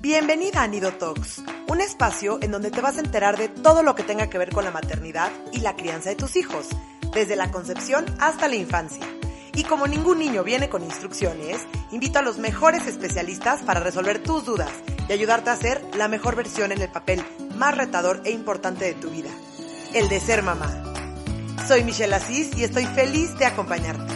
Bienvenida a Nido Talks, un espacio en donde te vas a enterar de todo lo que tenga que ver con la maternidad y la crianza de tus hijos, desde la concepción hasta la infancia. Y como ningún niño viene con instrucciones, invito a los mejores especialistas para resolver tus dudas y ayudarte a ser la mejor versión en el papel más retador e importante de tu vida, el de ser mamá. Soy Michelle Asís y estoy feliz de acompañarte.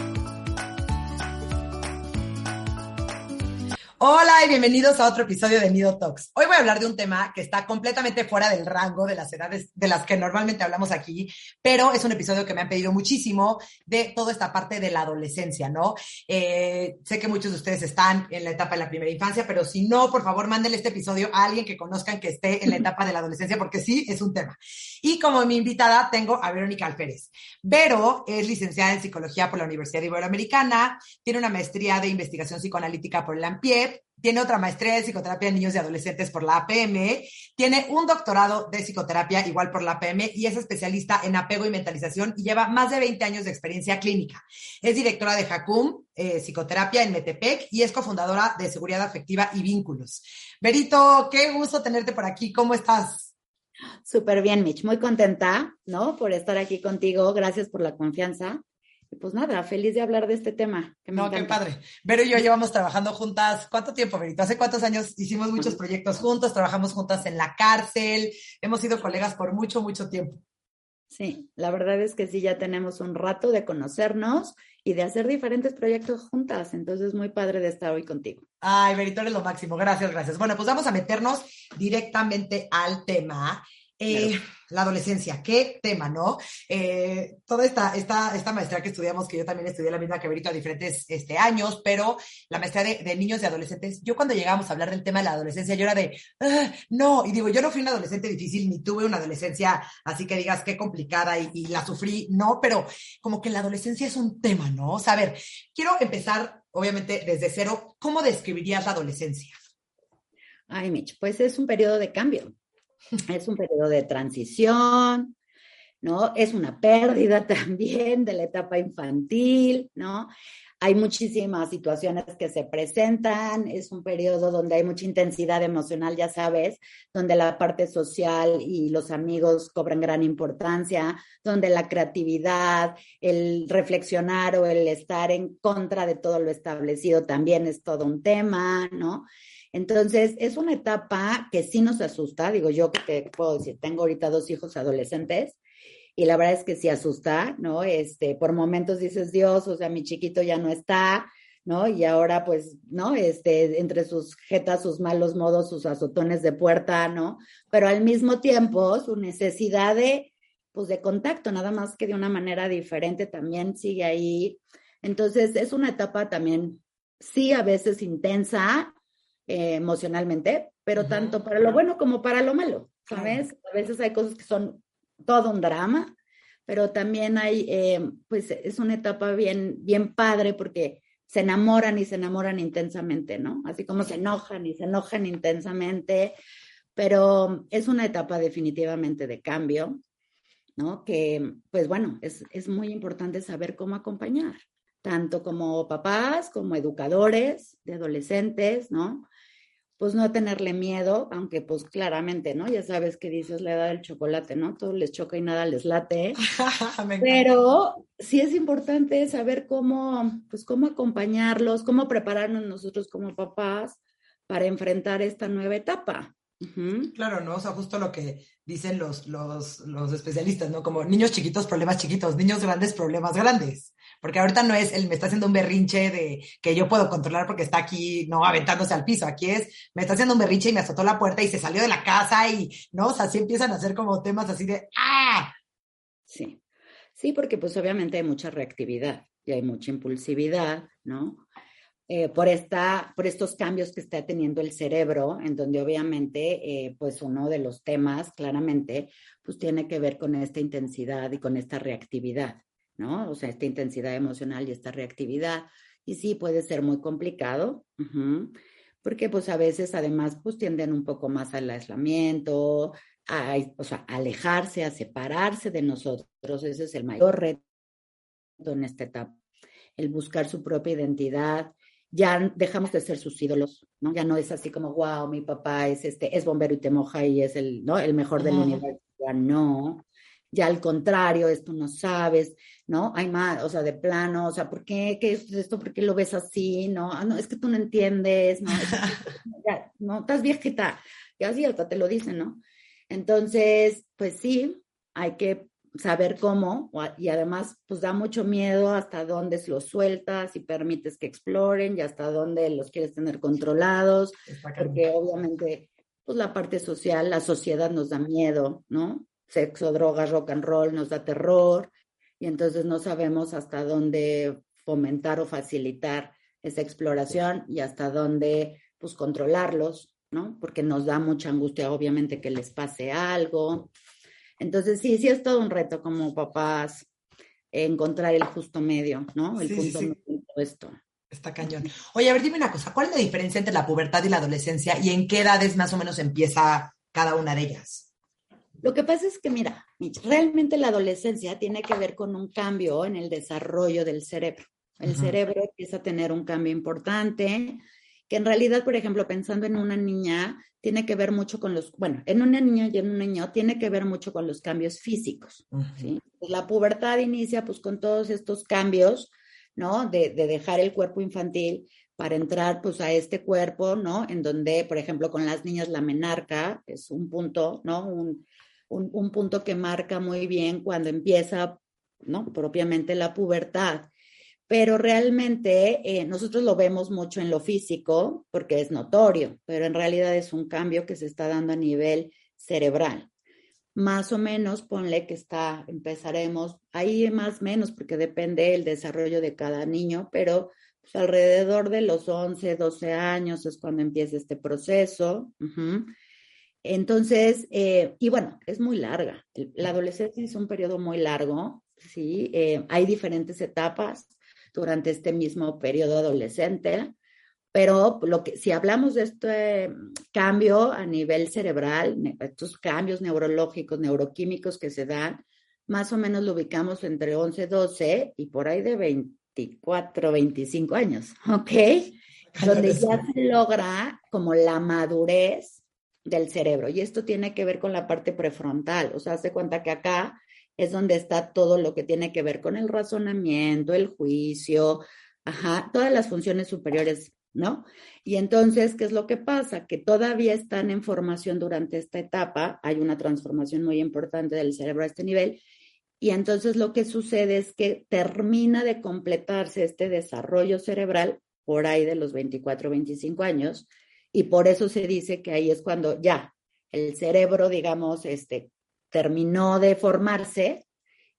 Hola y bienvenidos a otro episodio de Nido Talks. Hoy voy a hablar de un tema que está completamente fuera del rango de las edades de las que normalmente hablamos aquí, pero es un episodio que me han pedido muchísimo de toda esta parte de la adolescencia, ¿no? Sé que muchos de ustedes están en la etapa de la primera infancia, pero si no, por favor, mándenle este episodio a alguien que conozcan que esté en la etapa de la adolescencia, porque sí, es un tema. Y como mi invitada tengo a Verónica Alférez. Vero es licenciada en Psicología por la Universidad Iberoamericana, tiene una maestría de investigación psicoanalítica por el AMPIEP, tiene otra maestría de psicoterapia de niños y adolescentes por la APM, tiene un doctorado de psicoterapia igual por la APM y es especialista en apego y mentalización y lleva más de 20 años de experiencia clínica. Es directora de Jacum, psicoterapia en Metepec y es cofundadora de Seguridad Afectiva y Vínculos. Verito, qué gusto tenerte por aquí. ¿Cómo estás? Súper bien, Mitch. Muy contenta, ¿no? Por estar aquí contigo. Gracias por la confianza. Y pues nada, feliz de hablar de este tema. Que me encanta. Qué padre. Vero y yo llevamos trabajando juntas. ¿Cuánto tiempo, Verito? ¿Hace cuántos años hicimos muchos proyectos juntos? Trabajamos juntas en la cárcel. Hemos sido colegas por mucho, mucho tiempo. Sí, la verdad es que sí, ya tenemos un rato de conocernos y de hacer diferentes proyectos juntas. Entonces, muy padre de estar hoy contigo. Ay, Verito, eres lo máximo. Gracias, gracias. Bueno, pues vamos a meternos directamente al tema. Claro. La adolescencia, qué tema, ¿no? Toda esta maestría que estudiamos, que yo también estudié la misma que Verito a diferentes años, pero la maestría de niños y adolescentes, yo cuando llegábamos a hablar del tema de la adolescencia, yo era de, no, y digo, yo no fui una adolescente difícil, ni tuve una adolescencia así que digas qué complicada y la sufrí, no, pero como que la adolescencia es un tema, ¿no? O sea, a ver, quiero empezar, obviamente, desde cero. ¿Cómo describirías la adolescencia? Ay, Mitch, pues es un periodo de cambio. Es un periodo de transición, ¿no? Es una pérdida también de la etapa infantil, ¿no? Hay muchísimas situaciones que se presentan, es un periodo donde hay mucha intensidad emocional, ya sabes, donde la parte social y los amigos cobran gran importancia, donde la creatividad, el reflexionar o el estar en contra de todo lo establecido también es todo un tema, ¿no? Entonces, es una etapa que sí nos asusta, digo yo que te puedo decir, tengo ahorita 2 hijos adolescentes, y la verdad es que sí asusta, ¿no? Por momentos dices, Dios, o sea, mi chiquito ya no está, ¿no? Y ahora, pues, ¿no? Entre sus jetas, sus malos modos, sus azotones de puerta, ¿no? Pero al mismo tiempo, su necesidad pues, de contacto, nada más que de una manera diferente, también sigue ahí. Entonces, es una etapa también, sí, a veces intensa, emocionalmente, pero tanto para lo bueno como para lo malo, ¿sabes? A veces hay cosas que son todo un drama, pero también hay, pues es una etapa bien, bien padre porque se enamoran y se enamoran intensamente, ¿no? Así como se enojan y se enojan intensamente, pero es una etapa definitivamente de cambio, ¿no? Que, pues bueno, es muy importante saber cómo acompañar, tanto como papás, como educadores de adolescentes, ¿no? Pues no tenerle miedo, aunque pues claramente, ¿no? Ya sabes que dices la edad del chocolate, ¿no? Todo les choca y nada les late. Pero sí es importante saber pues cómo acompañarlos, cómo prepararnos nosotros como papás para enfrentar esta nueva etapa. Uh-huh. Claro, ¿no? O sea, justo lo que dicen los especialistas, ¿no? Como niños chiquitos, problemas chiquitos, niños grandes, problemas grandes. Porque ahorita no es me está haciendo un berrinche de que yo puedo controlar porque está aquí, no, aventándose al piso. Aquí me está haciendo un berrinche y me azotó la puerta y se salió de la casa y, ¿no? O sea, sí empiezan a hacer como temas así de, ¡ah! Sí, sí, porque pues obviamente hay mucha reactividad y hay mucha impulsividad, ¿no? Por estos cambios que está teniendo el cerebro, en donde obviamente, pues uno de los temas claramente, pues tiene que ver con esta intensidad y con esta reactividad, ¿no? O sea, esta intensidad emocional y esta reactividad. Y sí, puede ser muy complicado, porque pues a veces además pues tienden un poco más al aislamiento, o sea, a alejarse, a separarse de nosotros. Ese es el mayor reto en esta etapa, el buscar su propia identidad ya dejamos de ser sus ídolos, ¿no? Ya no es así como, wow, mi papá es bombero y te moja y es ¿no? El mejor del universo. Ya no. Ya al contrario, esto no sabes, ¿no? Hay más, o sea, de plano, o sea, ¿por qué? ¿Qué es esto? ¿Por qué lo ves así? No, no, es que tú no entiendes, ¿no? Ya, no, estás viejita. Y así hasta te lo dicen, ¿no? Entonces, pues sí, hay que saber cómo, y además, pues da mucho miedo hasta dónde los sueltas y permites que exploren y hasta dónde los quieres tener controlados, porque obviamente, pues la parte social, la sociedad nos da miedo, ¿no? Sexo, drogas, rock and roll nos da terror, y entonces no sabemos hasta dónde fomentar o facilitar esa exploración y hasta dónde, pues, controlarlos, ¿no? Porque nos da mucha angustia, obviamente, que les pase algo. Entonces, sí es todo un reto como papás encontrar el justo medio, ¿no? El punto medio de todo esto. Está cañón. Oye, a ver, dime una cosa, ¿cuál es la diferencia entre la pubertad y la adolescencia y en qué edades más o menos empieza cada una de ellas? Lo que pasa es que, mira, realmente la adolescencia tiene que ver con un cambio en el desarrollo del cerebro. El cerebro empieza a tener un cambio importante, que en realidad, por ejemplo, pensando en una niña, tiene que ver mucho con en una niña y en un niño tiene que ver mucho con los cambios físicos, ¿sí? Pues la pubertad inicia pues con todos estos cambios, ¿no? De dejar el cuerpo infantil para entrar pues a este cuerpo, ¿no? En donde, por ejemplo, con las niñas la menarca es un punto, ¿no? Un punto que marca muy bien cuando empieza, ¿no? Propiamente la pubertad. Pero realmente nosotros lo vemos mucho en lo físico porque es notorio, pero en realidad es un cambio que se está dando a nivel cerebral. Más o menos, ponle que empezaremos, ahí más o menos, porque depende del desarrollo de cada niño, pero pues, alrededor de los 11, 12 años es cuando empieza este proceso. Entonces, y bueno, es muy larga. La adolescencia es un periodo muy largo, ¿sí? Hay diferentes etapas durante este mismo periodo adolescente, pero si hablamos de este cambio a nivel cerebral, estos cambios neurológicos, neuroquímicos que se dan, más o menos lo ubicamos entre 11, 12 y por ahí de 24, 25 años, ¿ok? Donde ya se logra como la madurez del cerebro. Y esto tiene que ver con la parte prefrontal. O sea, haz de cuenta que acá es donde está todo lo que tiene que ver con el razonamiento, el juicio, todas las funciones superiores, ¿no? Y entonces, ¿qué es lo que pasa? Que todavía están en formación durante esta etapa, hay una transformación muy importante del cerebro a este nivel, y entonces lo que sucede es que termina de completarse este desarrollo cerebral por ahí de los 24, 25 años, y por eso se dice que ahí es cuando ya el cerebro, digamos, terminó de formarse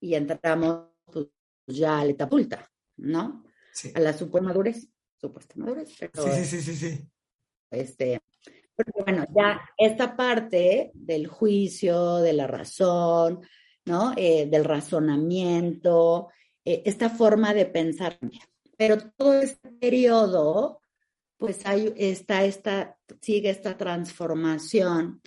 y entramos pues, ya a la etapa adulta, ¿no? Sí. A la supuesta madurez, pero sí. Porque bueno, ya esta parte del juicio, de la razón, ¿no? Del razonamiento, esta forma de pensar. Pero todo este periodo, pues sigue esta transformación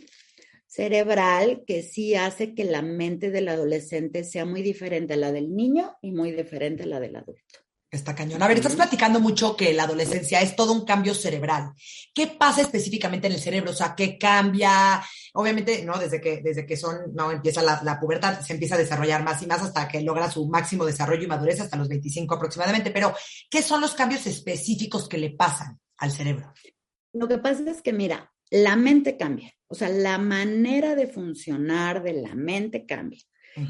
cerebral que sí hace que la mente del adolescente sea muy diferente a la del niño y muy diferente a la del adulto. Está cañón. A ver, estás platicando mucho que la adolescencia es todo un cambio cerebral. ¿Qué pasa específicamente en el cerebro? O sea, ¿qué cambia? Obviamente, ¿no? Desde que empieza la pubertad, se empieza a desarrollar más y más hasta que logra su máximo desarrollo y madurez hasta los 25 aproximadamente. Pero, ¿qué son los cambios específicos que le pasan al cerebro? Lo que pasa es que, mira, la mente cambia. O sea, la manera de funcionar de la mente cambia.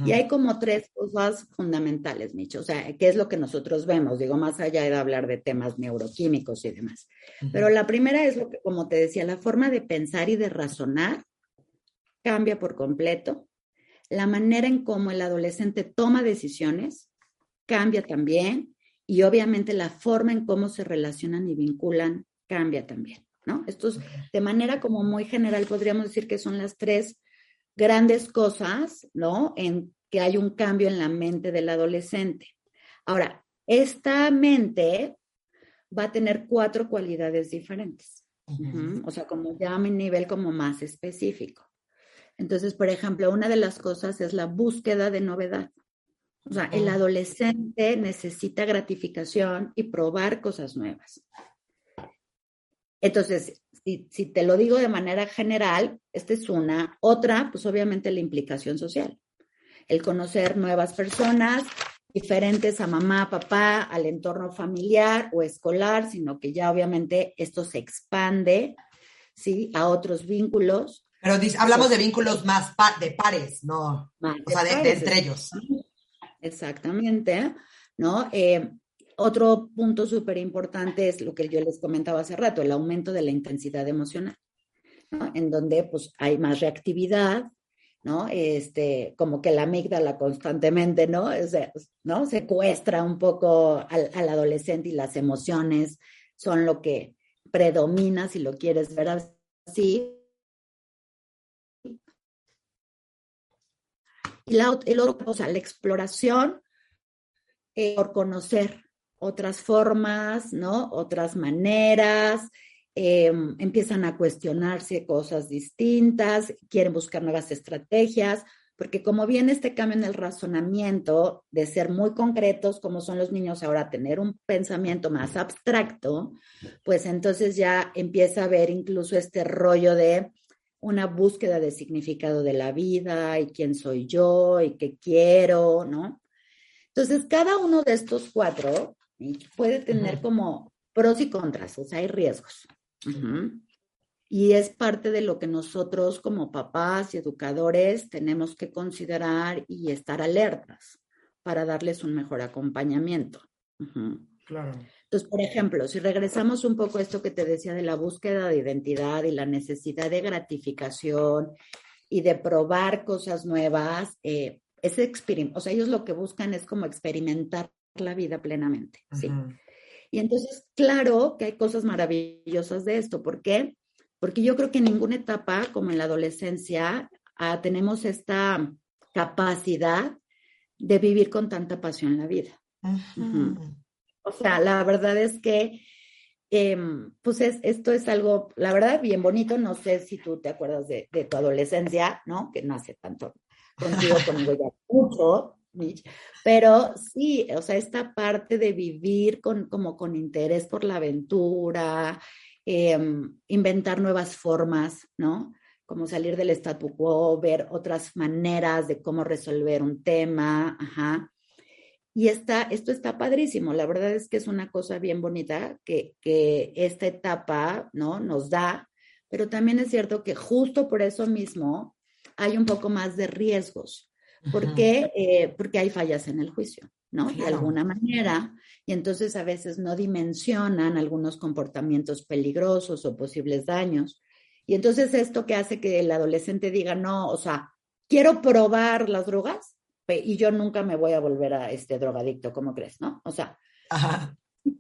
Y hay como tres cosas fundamentales, Micho, o sea, ¿qué es lo que nosotros vemos? Digo, más allá de hablar de temas neuroquímicos y demás. Pero la primera es lo que, como te decía, la forma de pensar y de razonar cambia por completo. La manera en cómo el adolescente toma decisiones cambia también. Y obviamente la forma en cómo se relacionan y vinculan cambia también, ¿no? Estos, de manera como muy general, podríamos decir que son las tres grandes cosas, ¿no? En que hay un cambio en la mente del adolescente. Ahora, esta mente va a tener 4 cualidades diferentes. O sea, como ya a mi nivel como más específico. Entonces, por ejemplo, una de las cosas es la búsqueda de novedad. O sea, el adolescente necesita gratificación y probar cosas nuevas. Entonces, si te lo digo de manera general, esta es una. Otra, pues obviamente la implicación social. El conocer nuevas personas, diferentes a mamá, papá, al entorno familiar o escolar, sino que ya obviamente esto se expande, ¿sí? A otros vínculos. Pero hablamos de vínculos más de pares, ¿no? Más O de sea, de pares, entre ellos. exactamente, ¿no? Otro punto súper importante es lo que yo les comentaba hace rato, el aumento de la intensidad emocional, ¿no? En donde pues hay más reactividad, ¿no? Como que la amígdala constantemente, ¿no? ¿no? Secuestra un poco al adolescente y las emociones son lo que predomina, si lo quieres ver así. Y el otro, o sea, la exploración por conocer otras formas, ¿no? Otras maneras, empiezan a cuestionarse cosas distintas, quieren buscar nuevas estrategias, porque como viene este cambio en el razonamiento de ser muy concretos, como son los niños ahora, tener un pensamiento más abstracto, pues entonces ya empieza a haber incluso este rollo de una búsqueda de significado de la vida y quién soy yo y qué quiero, ¿no? Entonces, cada uno de estos cuatro puede tener como pros y contras, o sea, hay riesgos. Y es parte de lo que nosotros como papás y educadores tenemos que considerar y estar alertas para darles un mejor acompañamiento. Claro. Entonces, por ejemplo, si regresamos un poco a esto que te decía de la búsqueda de identidad y la necesidad de gratificación y de probar cosas nuevas, o sea, ellos lo que buscan es como experimentar la vida plenamente, ¿sí? Y entonces, claro que hay cosas maravillosas de esto. ¿Por qué? Porque yo creo que en ninguna etapa, como en la adolescencia, tenemos esta capacidad de vivir con tanta pasión la vida. O sea, la verdad es que pues esto es algo, la verdad, bien bonito. No sé si tú te acuerdas de tu adolescencia, ¿no? Que no hace tanto conmigo ya mucho, pero sí, o sea, esta parte de vivir como con interés por la aventura, inventar nuevas formas, ¿no? Como salir del statu quo, ver otras maneras de cómo resolver un tema, ajá. Y esto está padrísimo. La verdad es que es una cosa bien bonita que esta etapa, ¿no? Nos da, pero también es cierto que justo por eso mismo hay un poco más de riesgos. ¿Por qué? Porque hay fallas en el juicio, ¿no? Claro. De alguna manera. Y entonces a veces no dimensionan algunos comportamientos peligrosos o posibles daños. Y entonces esto que hace que el adolescente diga, no, o sea, quiero probar las drogas, y yo nunca me voy a volver a drogadicto, ¿cómo crees, no? O sea,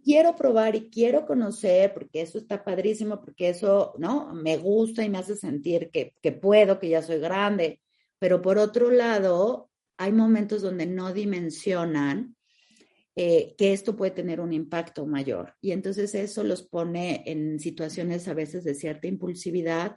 quiero probar y quiero conocer, porque eso está padrísimo, porque eso, ¿no? Me gusta y me hace sentir que puedo, que ya soy grande, pero por otro lado, hay momentos donde no dimensionan que esto puede tener un impacto mayor, y entonces eso los pone en situaciones a veces de cierta impulsividad.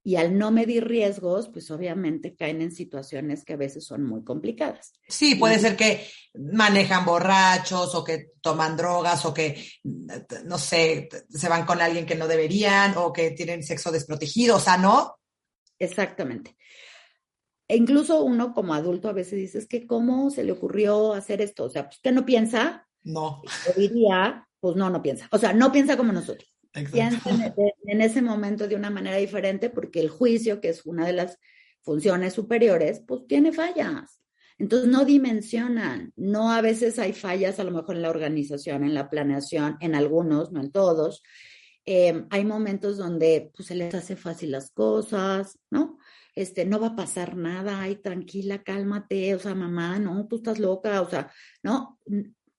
Y al no medir riesgos, pues obviamente caen en situaciones que a veces son muy complicadas. Sí, puede ser que manejan borrachos o que toman drogas o que, no sé, se van con alguien que no deberían o que tienen sexo desprotegido, o sea, ¿no? Exactamente. E incluso uno como adulto a veces dice, es que ¿cómo se le ocurrió hacer esto? O sea, pues ¿qué no piensa? No. Yo diría, pues no piensa. O sea, no piensa como nosotros. Piensa en ese momento de una manera diferente porque el juicio, que es una de las funciones superiores, pues tiene fallas. Entonces no dimensionan, no, a veces hay fallas a lo mejor en la organización, en la planeación, en algunos, no en todos. Hay momentos donde pues se les hace fácil las cosas, ¿no? No va a pasar nada, ay, tranquila, cálmate, o sea, mamá, no, tú estás loca, o sea, ¿no?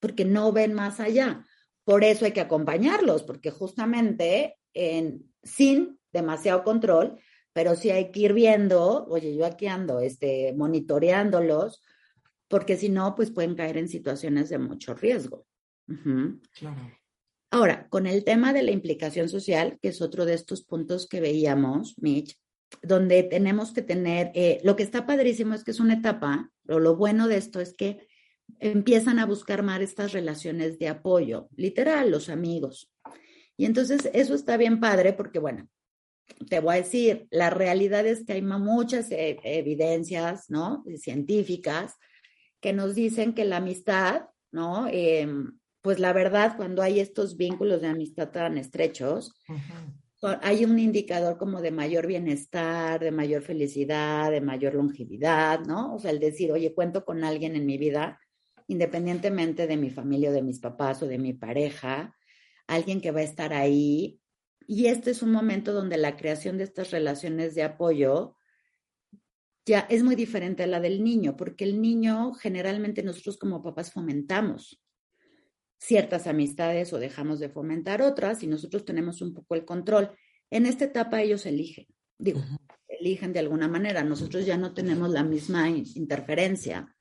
Porque no ven más allá. Por eso hay que acompañarlos, porque justamente sin demasiado control, pero sí hay que ir viendo, oye, yo aquí ando monitoreándolos, porque si no, pues pueden caer en situaciones de mucho riesgo. Claro. Ahora, con el tema de la implicación social, que es otro de estos puntos que veíamos, Mitch, donde tenemos que tener, lo que está padrísimo es que es una etapa, pero lo bueno de esto es que empiezan a buscar más estas relaciones de apoyo, literal, los amigos. Y entonces eso está bien padre porque, bueno, te voy a decir, la realidad es que hay muchas evidencias, ¿no? Científicas que nos dicen que la amistad, ¿no? Pues la verdad, cuando hay estos vínculos de amistad tan estrechos, hay un indicador como de mayor bienestar, de mayor felicidad, de mayor longevidad, ¿no? O sea, el decir, oye, cuento con alguien en mi vida, independientemente de mi familia o de mis papás o de mi pareja, alguien que va a estar ahí. Y este es un momento donde la creación de estas relaciones de apoyo ya es muy diferente a la del niño, porque el niño generalmente nosotros como papás fomentamos ciertas amistades o dejamos de fomentar otras y nosotros tenemos un poco el control. En esta etapa ellos eligen, digo, eligen de alguna manera, nosotros ya no tenemos la misma interferencia.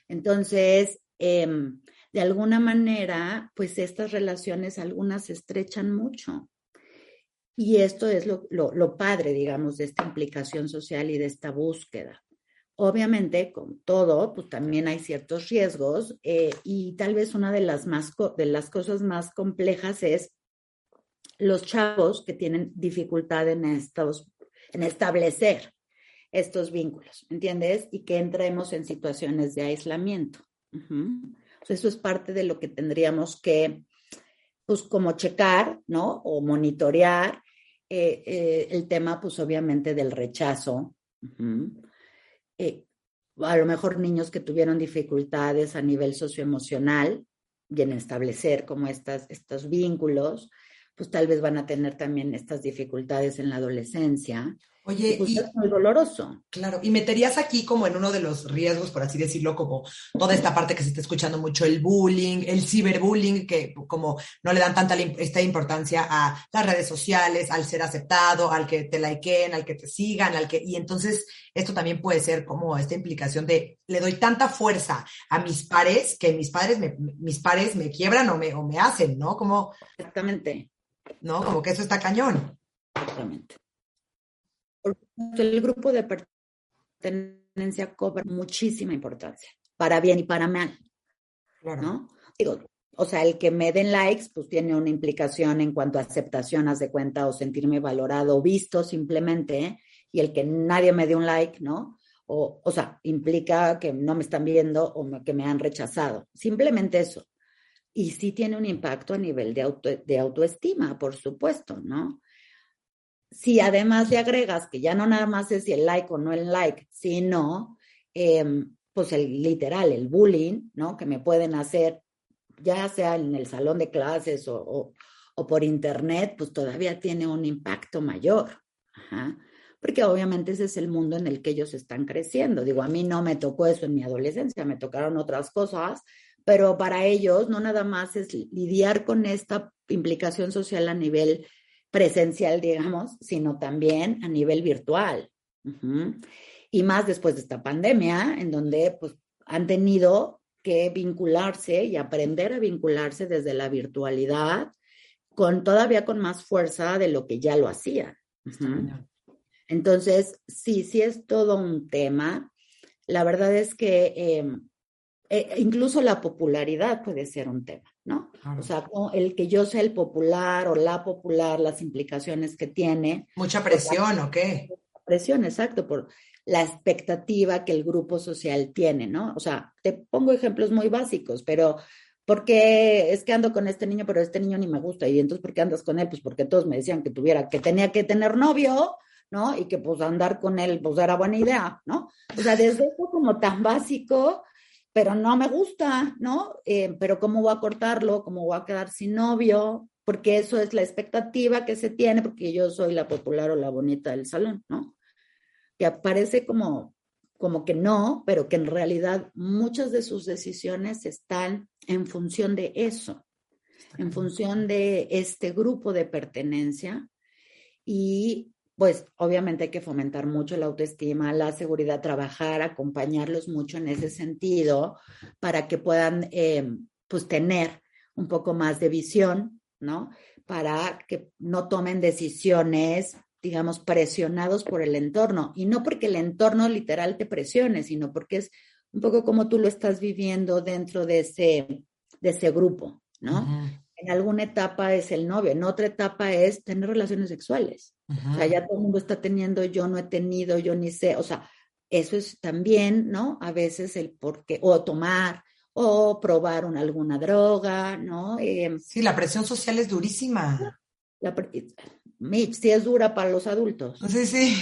Entonces, de alguna manera, pues estas relaciones algunas se estrechan mucho. Y esto es lo padre, digamos, de esta implicación social y de esta búsqueda. Obviamente, con todo, pues también hay ciertos riesgos y tal vez una de las cosas más complejas es los chavos que tienen dificultad en establecer estos vínculos, ¿entiendes? Y que entremos en situaciones de aislamiento. Entonces, eso es parte de lo que tendríamos que, pues, como checar, ¿no? O monitorear el tema, pues, obviamente, del rechazo. A lo mejor niños que tuvieron dificultades a nivel socioemocional y en establecer como estos vínculos, pues tal vez van a tener también estas dificultades en la adolescencia. Oye, pues es muy doloroso. Claro, y meterías aquí como en uno de los riesgos, por así decirlo, como toda esta parte que se está escuchando mucho, el bullying, el ciberbullying, que como no le dan tanta esta importancia a las redes sociales, al ser aceptado, al que te likeen, al que te sigan, y entonces esto también puede ser como esta implicación de le doy tanta fuerza a mis pares que mis pares me quiebran o me hacen, ¿no? Como, Exactamente. ¿no? Como que eso está cañón. Exactamente. El grupo de pertenencia cobra muchísima importancia, para bien y para mal, Claro. ¿no? Digo, o sea, el que me den likes, pues tiene una implicación en cuanto a aceptación, haz de cuenta, o sentirme valorado o visto simplemente, y el que nadie me dé un like, ¿no? O sea, implica que no me están viendo o que me han rechazado. Simplemente eso. Y sí tiene un impacto a nivel de autoestima, por supuesto, ¿no? Si además le agregas que ya no nada más es si el like o no el like, sino pues el bullying, ¿no? Que me pueden hacer, ya sea en el salón de clases o por internet, pues todavía tiene un impacto mayor. Ajá. Porque obviamente ese es el mundo en el que ellos están creciendo. Digo, a mí no me tocó eso en mi adolescencia, me tocaron otras cosas, pero para ellos no nada más es lidiar con esta implicación social a nivel presencial, digamos, sino también a nivel virtual. Y más después de esta pandemia, en donde pues han tenido que vincularse y aprender a vincularse desde la virtualidad, todavía con más fuerza de lo que ya lo hacían. Entonces, sí es todo un tema. La verdad es que incluso la popularidad puede ser un tema, ¿no? O sea, el que yo sea el popular o la popular, las implicaciones que tiene. ¿Mucha presión o qué? Presión, exacto, por la expectativa que el grupo social tiene, ¿no? O sea, te pongo ejemplos muy básicos, pero ¿por qué es que ando con este niño, pero este niño ni me gusta? Y entonces, ¿por qué andas con él? Pues porque todos me decían que tenía que tener novio, ¿no? Y que pues andar con él, pues era buena idea, ¿no? O sea, desde eso como tan básico, pero no me gusta, ¿no? Pero ¿cómo voy a cortarlo? ¿Cómo voy a quedar sin novio? Porque eso es la expectativa que se tiene, porque yo soy la popular o la bonita del salón, ¿no? Que parece como que no, pero que en realidad muchas de sus decisiones están en función de eso, en función de este grupo de pertenencia. Y pues obviamente hay que fomentar mucho la autoestima, la seguridad, trabajar, acompañarlos mucho en ese sentido para que puedan pues tener un poco más de visión, ¿no? Para que no tomen decisiones, digamos, presionados por el entorno. Y no porque el entorno literal te presione, sino porque es un poco como tú lo estás viviendo dentro de ese grupo, ¿no? En alguna etapa es el novio, en otra etapa es tener relaciones sexuales. O sea, ya todo el mundo está teniendo, yo no he tenido, yo ni sé. O sea, eso es también, ¿no? A veces el por qué, o tomar, o probar alguna droga, ¿no? Sí, la presión social es durísima. La, Mitch, sí es dura para los adultos. Sí, sí.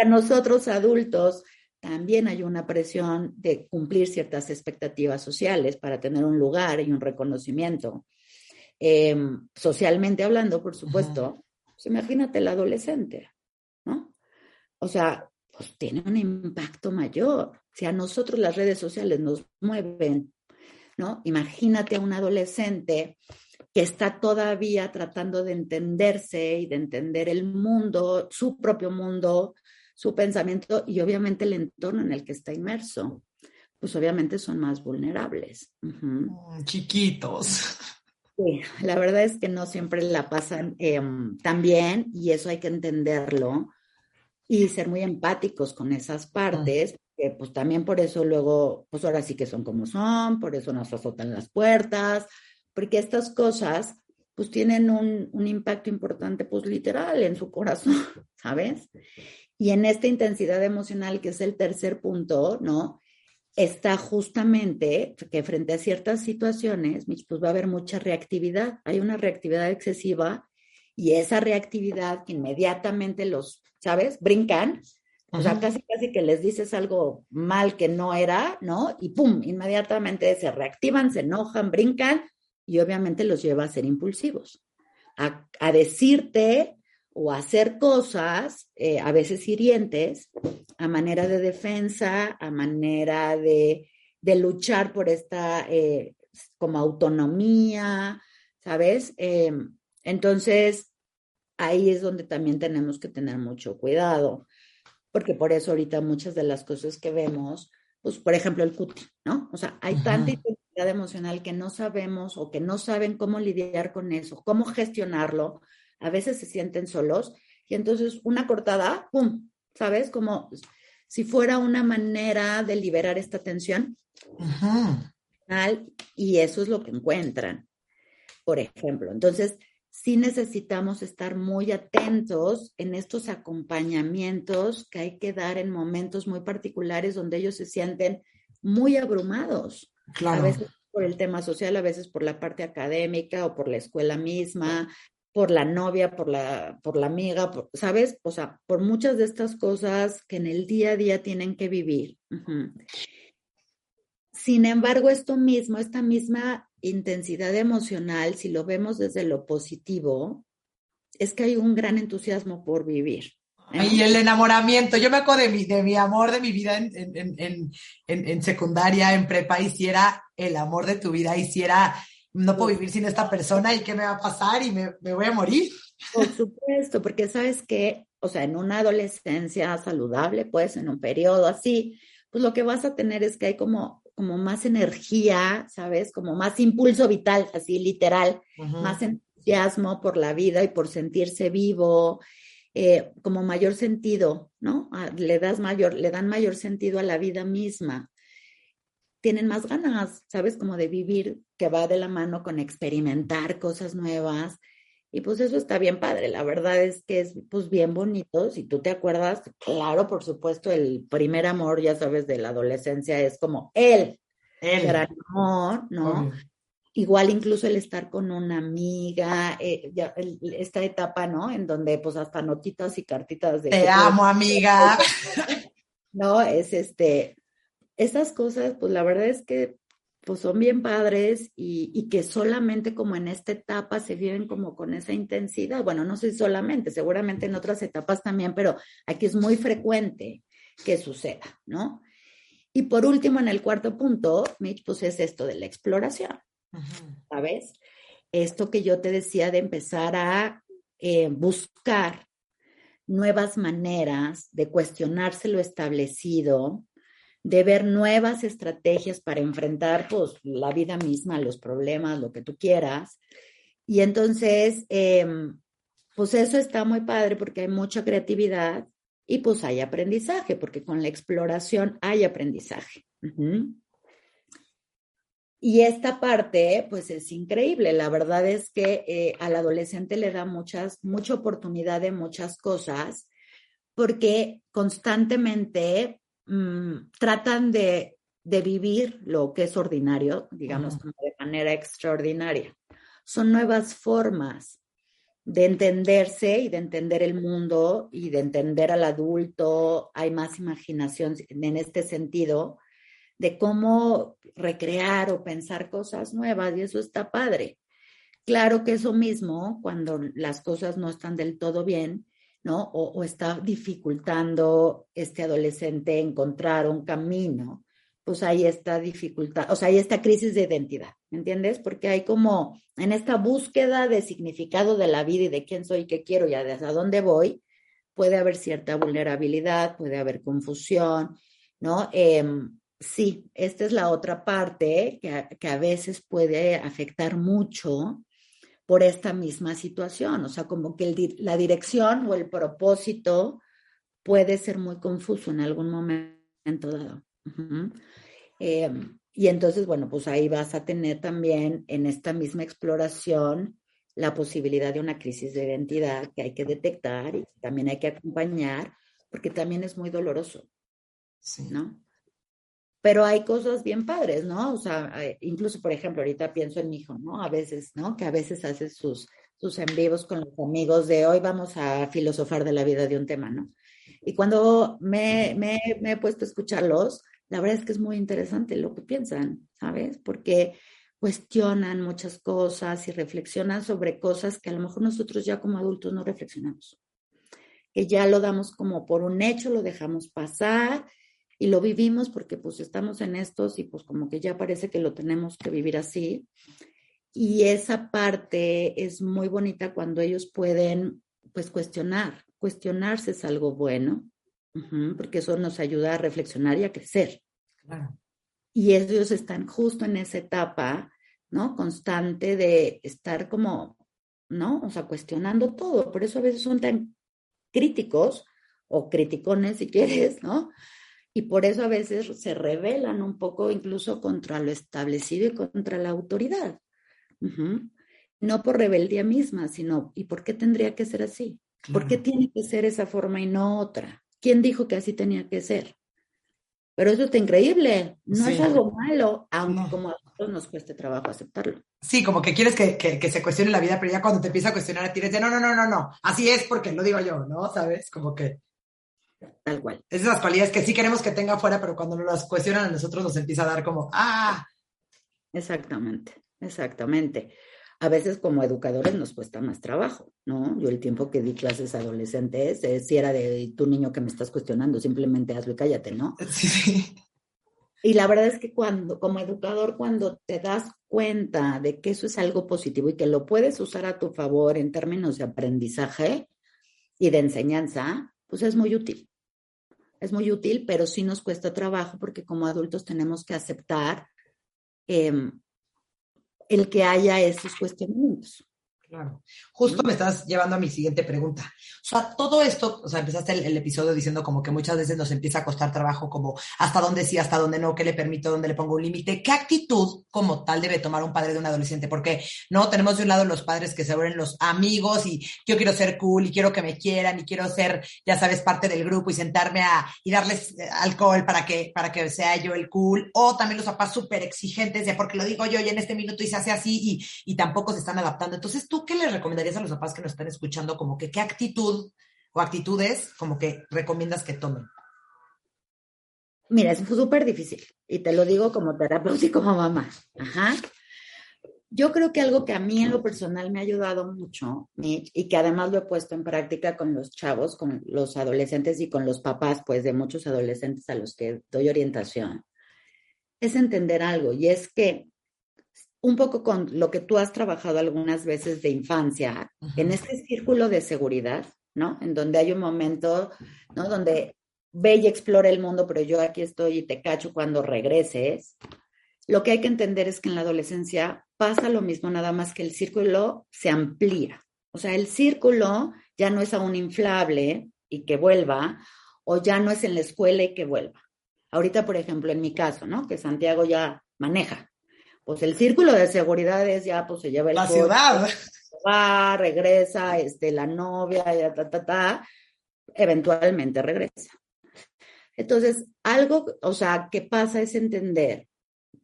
A nosotros adultos también hay una presión de cumplir ciertas expectativas sociales para tener un lugar y un reconocimiento. Socialmente hablando, por supuesto, pues imagínate el adolescente, ¿no? O sea, pues tiene un impacto mayor. Si a nosotros las redes sociales nos mueven, ¿no? Imagínate a un adolescente que está todavía tratando de entenderse y de entender el mundo, su propio mundo, su pensamiento y obviamente el entorno en el que está inmerso. Pues obviamente son más vulnerables. Chiquitos. Sí, la verdad es que no siempre la pasan tan bien y eso hay que entenderlo y ser muy empáticos con esas partes, que pues también por eso luego, pues ahora sí que son como son, por eso nos azotan las puertas, porque estas cosas pues tienen un impacto importante pues literal en su corazón, ¿sabes? Y en esta intensidad emocional, que es el tercer punto, ¿no? Está justamente que frente a ciertas situaciones, pues va a haber mucha reactividad. Hay una reactividad excesiva y esa reactividad que inmediatamente los, ¿sabes? Brincan. O sea, casi que les dices algo mal que no era, ¿no? Y pum, inmediatamente se reactivan, se enojan, brincan y obviamente los lleva a ser impulsivos, a decirte o a hacer cosas, a veces hirientes, a manera de defensa, a manera de luchar por esta como autonomía, ¿sabes? Entonces, ahí es donde también tenemos que tener mucho cuidado, porque por eso ahorita muchas de las cosas que vemos, pues por ejemplo el cuti, ¿no? O sea, hay tanta intensidad emocional que no sabemos o que no saben cómo lidiar con eso, cómo gestionarlo, a veces se sienten solos y entonces una cortada, ¡pum! ¿Sabes? Como si fuera una manera de liberar esta tensión y eso es lo que encuentran, por ejemplo. Entonces, sí necesitamos estar muy atentos en estos acompañamientos que hay que dar en momentos muy particulares donde ellos se sienten muy abrumados. Claro. A veces por el tema social, a veces por la parte académica o por la escuela misma, por la novia, por la amiga, ¿sabes? O sea, por muchas de estas cosas que en el día a día tienen que vivir. Sin embargo, esta misma intensidad emocional, si lo vemos desde lo positivo, es que hay un gran entusiasmo por vivir, ¿no? Y el enamoramiento, yo me acuerdo de mi amor de mi vida en secundaria, en prepa, y si era el amor de tu vida, y si era, no puedo vivir sin esta persona, y qué me va a pasar, y me voy a morir. Por supuesto, porque sabes que, o sea, en una adolescencia saludable, pues en un periodo así, pues lo que vas a tener es que hay como más energía, ¿sabes? Como más impulso vital, así literal, más entusiasmo por la vida y por sentirse vivo, como mayor sentido, ¿no? Le dan mayor sentido a la vida misma. Tienen más ganas, ¿sabes? Como de vivir, que va de la mano con experimentar cosas nuevas. Y pues eso está bien padre, la verdad es que es pues bien bonito, si tú te acuerdas, claro, por supuesto, el primer amor, ya sabes, de la adolescencia es como el gran amor, ¿no? Obvio. Igual incluso el estar con una amiga, esta etapa, ¿no? En donde pues hasta notitas y cartitas de... Te amo, amiga. No, es esas cosas, pues la verdad es que pues son bien padres y que solamente como en esta etapa se viven como con esa intensidad. Bueno, no sé si solamente, seguramente en otras etapas también, pero aquí es muy frecuente que suceda, ¿no? Y por último, en el cuarto punto, Mitch, pues es esto de la exploración, ¿sabes? Esto que yo te decía de empezar a buscar nuevas maneras de cuestionarse lo establecido, de ver nuevas estrategias para enfrentar pues la vida misma, los problemas, lo que tú quieras. Y entonces, pues eso está muy padre porque hay mucha creatividad y pues hay aprendizaje, porque con la exploración hay aprendizaje. Y esta parte, pues es increíble. La verdad es que al adolescente le da mucha oportunidad de muchas cosas porque constantemente tratan de vivir lo que es ordinario, digamos, como de manera extraordinaria. Son nuevas formas de entenderse y de entender el mundo y de entender al adulto. Hay más imaginación en este sentido de cómo recrear o pensar cosas nuevas y eso está padre. Claro que eso mismo, cuando las cosas no están del todo bien, ¿no? O está dificultando este adolescente encontrar un camino, pues hay esta dificultad, o sea, hay esta crisis de identidad, ¿me entiendes? Porque hay como en esta búsqueda de significado de la vida y de quién soy y qué quiero y hacia dónde voy, puede haber cierta vulnerabilidad, puede haber confusión, ¿no? Sí, esta es la otra parte que a veces puede afectar mucho por esta misma situación, o sea, como que la dirección o el propósito puede ser muy confuso en algún momento dado. Uh-huh. Y entonces, bueno, pues ahí vas a tener también en esta misma exploración la posibilidad de una crisis de identidad que hay que detectar y también hay que acompañar, porque también es muy doloroso, sí. ¿No? Pero hay cosas bien padres, ¿no? O sea, incluso, por ejemplo, ahorita pienso en mi hijo, ¿no? A veces, ¿no? Que a veces hace sus en vivos con los amigos de hoy vamos a filosofar de la vida de un tema, ¿no? Y cuando me he puesto a escucharlos, la verdad es que es muy interesante lo que piensan, ¿sabes? Porque cuestionan muchas cosas y reflexionan sobre cosas que a lo mejor nosotros ya como adultos no reflexionamos. Que ya lo damos como por un hecho, lo dejamos pasar y lo vivimos porque pues estamos en estos y pues como que ya parece que lo tenemos que vivir así. Y esa parte es muy bonita cuando ellos pueden pues cuestionarse es algo bueno, porque eso nos ayuda a reflexionar y a crecer. Claro. Y ellos están justo en esa etapa, ¿no? Constante de estar como, ¿no? O sea, cuestionando todo. Por eso a veces son tan críticos o criticones si quieres, ¿no? Y por eso a veces se rebelan un poco incluso contra lo establecido y contra la autoridad. No por rebeldía misma, sino ¿y por qué tendría que ser así? Claro. ¿Por qué tiene que ser esa forma y no otra? ¿Quién dijo que así tenía que ser? Pero eso está increíble, no es algo malo, aunque como a nosotros nos cueste trabajo aceptarlo. Sí, como que quieres que se cuestione la vida, pero ya cuando te empieza a cuestionar a ti, eres de no, así es porque lo digo yo, ¿no? ¿Sabes? Como que... Tal cual. Esas cualidades que sí queremos que tenga afuera, pero cuando nos las cuestionan a nosotros nos empieza a dar como, ¡ah! Exactamente. A veces como educadores nos cuesta más trabajo, ¿no? Yo el tiempo que di clases a adolescentes, si era de tu niño que me estás cuestionando, simplemente hazlo y cállate, ¿no? Sí. Y la verdad es que como educador, cuando te das cuenta de que eso es algo positivo y que lo puedes usar a tu favor en términos de aprendizaje y de enseñanza, pues es muy útil. Es muy útil, pero sí nos cuesta trabajo porque como adultos tenemos que aceptar el que haya estos cuestionamientos. Claro. Justo me estás llevando a mi siguiente pregunta. O sea, todo esto, o sea, empezaste el episodio diciendo como que muchas veces nos empieza a costar trabajo, como hasta dónde sí, hasta dónde no, qué le permito, dónde le pongo un límite. ¿Qué actitud como tal debe tomar un padre de un adolescente? Porque no tenemos de un lado los padres que se vuelven los amigos y yo quiero ser cool y quiero que me quieran y quiero ser, ya sabes, parte del grupo y sentarme y darles alcohol para que sea yo el cool. O también los papás súper exigentes de porque lo digo yo y en este minuto y se hace así y tampoco se están adaptando. Entonces, ¿tú qué les recomendarías a los papás que nos están escuchando? Como que qué actitud o actitudes como que recomiendas que tomen. Mira, es súper difícil y te lo digo como terapeuta y como mamá. Ajá. Yo creo que algo que a mí en lo personal me ha ayudado mucho, Mitch, y que además lo he puesto en práctica con los chavos, con los adolescentes y con los papás, pues de muchos adolescentes a los que doy orientación, es entender algo y es que un poco con lo que tú has trabajado algunas veces de infancia, en este círculo de seguridad, ¿no? En donde hay un momento, ¿no? Donde ve y explora el mundo, pero yo aquí estoy y te cacho cuando regreses. Lo que hay que entender es que en la adolescencia pasa lo mismo, nada más que el círculo se amplía. O sea, el círculo ya no es aún inflable y que vuelva, o ya no es en la escuela y que vuelva. Ahorita, por ejemplo, en mi caso, ¿no? Que Santiago ya maneja. Pues el círculo de seguridad es ya, pues se lleva el La coche, ciudad. va, regresa, la novia, ya, eventualmente regresa. Entonces, algo, o sea, que pasa es entender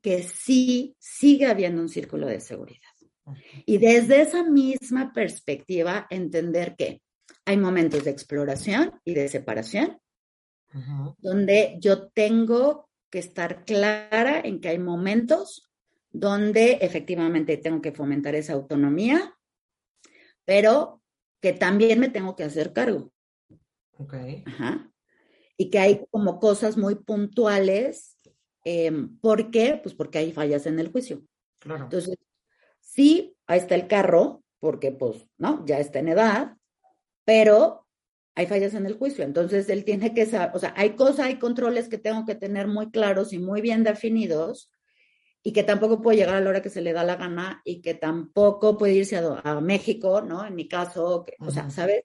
que sí sigue habiendo un círculo de seguridad. Y desde esa misma perspectiva, entender que hay momentos de exploración y de separación, donde yo tengo que estar clara en que hay momentos donde efectivamente tengo que fomentar esa autonomía, pero que también me tengo que hacer cargo. Okay. Ajá. Y que hay como cosas muy puntuales. ¿Por qué? Pues porque hay fallas en el juicio. Claro. Entonces, sí, ahí está el carro, porque pues, ¿no? Ya está en edad, pero hay fallas en el juicio. Entonces, él tiene que saber, o sea, hay cosas, hay controles que tengo que tener muy claros y muy bien definidos, y que tampoco puede llegar a la hora que se le da la gana, y que tampoco puede irse a México, ¿no? En mi caso, o sea, ¿sabes?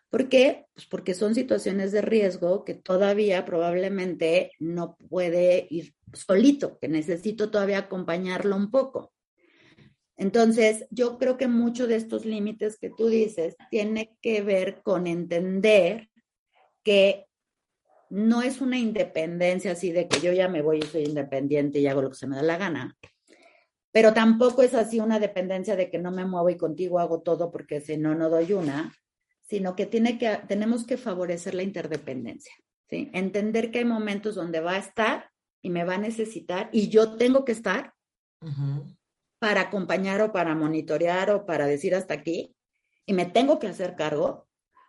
¿Por qué? Pues porque son situaciones de riesgo que todavía probablemente no puede ir solito, que necesito todavía acompañarlo un poco. Entonces, yo creo que muchos de estos límites que tú dices tiene que ver con entender que no es una independencia así de que yo ya me voy y soy independiente y hago lo que se me da la gana, pero tampoco es así una dependencia de que no me muevo y contigo hago todo porque si no, no doy una, sino que tenemos que favorecer la interdependencia, ¿sí? Entender que hay momentos donde va a estar y me va a necesitar y yo tengo que estar para acompañar o para monitorear o para decir hasta aquí, y me tengo que hacer cargo,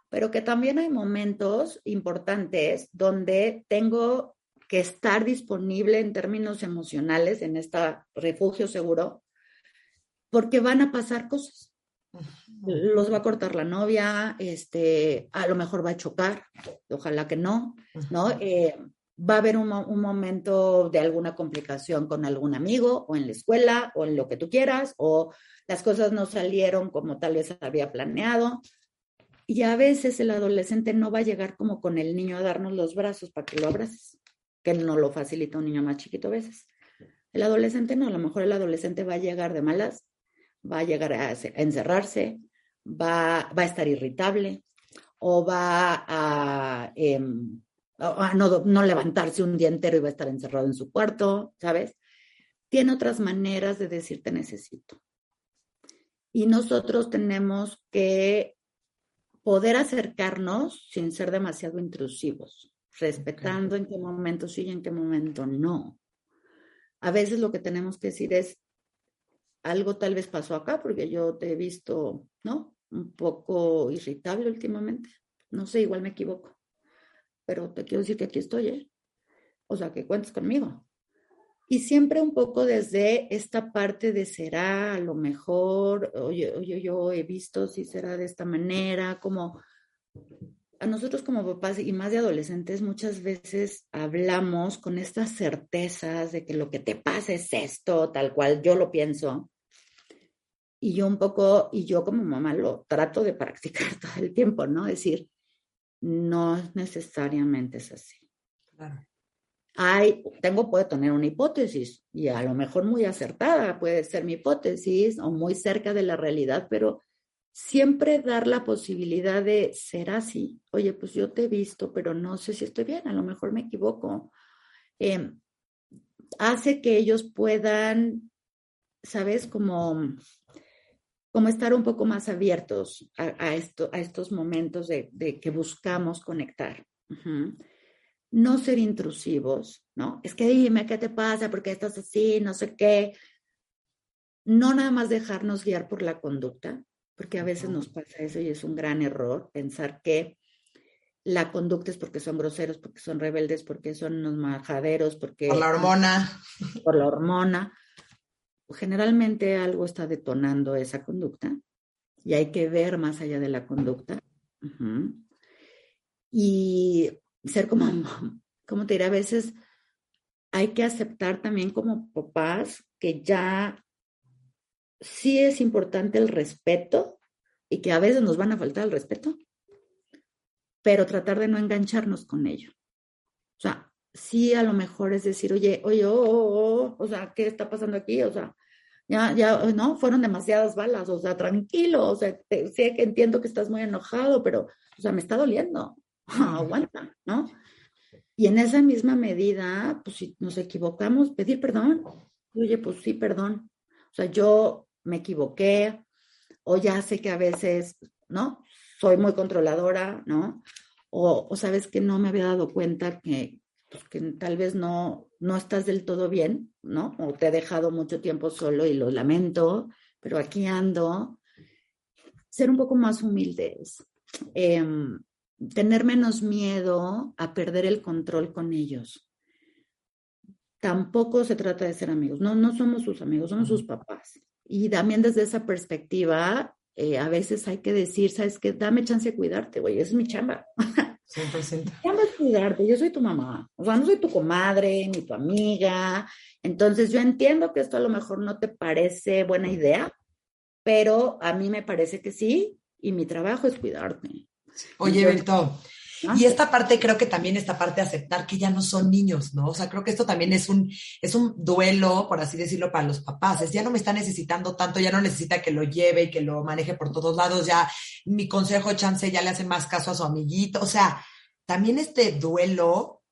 pero que también hay momentos importantes donde tengo que estar disponible en términos emocionales en este refugio seguro, porque van a pasar cosas. Los va a cortar la novia, a lo mejor va a chocar, ojalá que no, ¿no? Va a haber un momento de alguna complicación con algún amigo o en la escuela o en lo que tú quieras, o las cosas no salieron como tal vez había planeado. Y a veces el adolescente no va a llegar como con el niño a darnos los brazos para que lo abraces, que no lo facilita un niño más chiquito a veces. El adolescente no, a lo mejor el adolescente va a llegar de malas, va a llegar a encerrarse, va a estar irritable o va a no levantarse un día entero y va a estar encerrado en su cuarto, ¿sabes? Tiene otras maneras de decir te necesito. Y nosotros tenemos que poder acercarnos sin ser demasiado intrusivos, respetando en qué momento sí y en qué momento no. A veces lo que tenemos que decir es, algo tal vez pasó acá, porque yo te he visto, ¿no? Un poco irritable últimamente. No sé, igual me equivoco. Pero te quiero decir que aquí estoy, ¿eh? O sea, que cuentes conmigo. Y siempre un poco desde esta parte de será, a lo mejor, oye, yo he visto si será de esta manera, como a nosotros como papás y más de adolescentes muchas veces hablamos con estas certezas de que lo que te pasa es esto, tal cual yo lo pienso. Y yo un poco, y yo como mamá lo trato de practicar todo el tiempo, ¿no? Es decir, no necesariamente es así. Claro. Puedo tener una hipótesis y a lo mejor muy acertada puede ser mi hipótesis o muy cerca de la realidad, pero siempre dar la posibilidad de ser así. Oye, pues yo te he visto, pero no sé si estoy bien, a lo mejor me equivoco. Hace que ellos puedan, ¿sabes? Como estar un poco más abiertos a estos momentos de que buscamos conectar. No ser intrusivos, ¿no? Es que dime qué te pasa, por qué estás así, no sé qué. No nada más dejarnos guiar por la conducta, porque a veces nos pasa eso y es un gran error pensar que la conducta es porque son groseros, porque son rebeldes, porque son unos majaderos, porque... Por la hormona. Por la hormona. Generalmente algo está detonando esa conducta y hay que ver más allá de la conducta. Y ser como te diré, a veces hay que aceptar también como papás que ya sí es importante el respeto y que a veces nos van a faltar el respeto, pero tratar de no engancharnos con ello. O sea, sí a lo mejor es decir, oye, o sea, ¿qué está pasando aquí? O sea, no, fueron demasiadas balas, o sea, tranquilo, o sea, sé que entiendo que estás muy enojado, pero, o sea, me está doliendo, aguanta, ¿no? Y en esa misma medida, pues si nos equivocamos, pedir perdón. Oye, pues sí, perdón. O sea, yo me equivoqué, o ya sé que a veces, ¿no? Soy muy controladora, ¿no? O sabes que no me había dado cuenta pues, que tal vez no estás del todo bien, ¿no? O te he dejado mucho tiempo solo y lo lamento, pero aquí ando. Ser un poco más humildes, eh, tener menos miedo a perder el control con ellos. Tampoco se trata de ser amigos, no somos sus amigos, somos sus papás. Y también desde esa perspectiva, a veces hay que decir, ¿sabes qué? Dame chance de cuidarte, güey, es mi chamba. 100%. Chamba es cuidarte, yo soy tu mamá, o sea, no soy tu comadre ni tu amiga. Entonces yo entiendo que esto a lo mejor no te parece buena idea, pero a mí me parece que sí, y mi trabajo es cuidarte. Oye, Entonces, Berto, y ¿no? esta parte, creo que también esta parte de aceptar que ya no son niños, ¿no? O sea, creo que esto también es un duelo, por así decirlo, para los papás. Es, ya no me está necesitando tanto, ya no necesita que lo lleve y que lo maneje por todos lados, ya mi consejo chance ya le hace más caso a su amiguito. O sea, también este duelo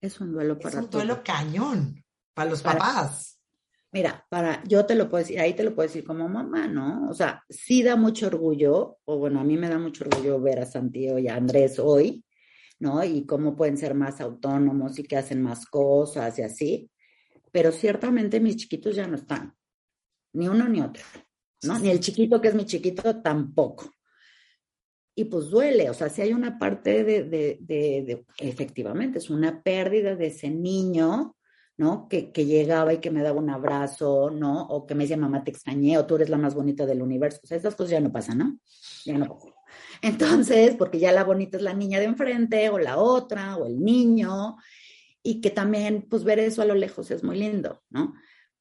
Es un duelo es para un todos. duelo cañón para los Para, papás. mira, yo te lo puedo decir, ahí te lo puedo decir como mamá, ¿no? O sea, sí da mucho orgullo, o bueno, a mí me da mucho orgullo ver a Santiago y a Andrés hoy, ¿no? Y cómo pueden ser más autónomos y que hacen más cosas y así. Pero ciertamente mis chiquitos ya no están, ni uno ni otro, Sí, ¿no? Ni el sí. chiquito que es mi chiquito tampoco. Y pues duele, o sea, si hay una parte efectivamente, es una pérdida de ese niño, ¿no? Que llegaba y que me daba un abrazo, ¿no? O que me decía, mamá, te extrañé, o tú eres la más bonita del universo. O sea, esas cosas ya no pasan, ¿no? Ya no pasan. Entonces, porque ya la bonita es la niña de enfrente, o la otra, o el niño, y que también, pues ver eso a lo lejos es muy lindo, ¿no?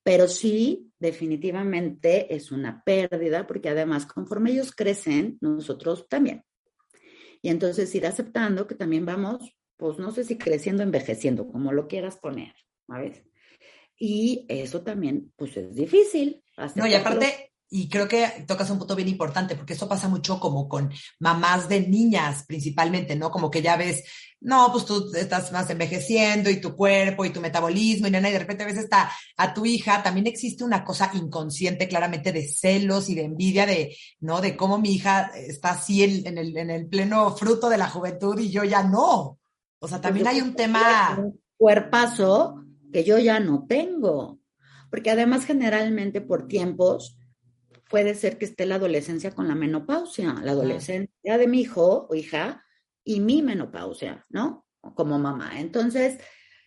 Pero sí, definitivamente es una pérdida, porque además, conforme ellos crecen, nosotros también. Y entonces ir aceptando que también vamos, pues no sé si creciendo, envejeciendo, como lo quieras poner, ¿sabes? Y eso también, pues es difícil, No, y aceptar que lo... aparte, y creo que tocas un punto bien importante, porque esto pasa mucho como con mamás de niñas principalmente, ¿no? Como que ya ves, no, pues tú estás más envejeciendo y tu cuerpo y tu metabolismo y nena, y de repente ves a tu hija, también existe una cosa inconsciente claramente de celos y de envidia de, ¿no? De cómo mi hija está así en el pleno fruto de la juventud y yo ya no. O sea, Pues también yo hay creo un que tiene tema, un cuerpazo que yo ya no tengo. Porque además generalmente por tiempos puede ser que esté la adolescencia con la menopausia, la adolescencia de mi hijo o hija y mi menopausia, ¿no? Como mamá. Entonces,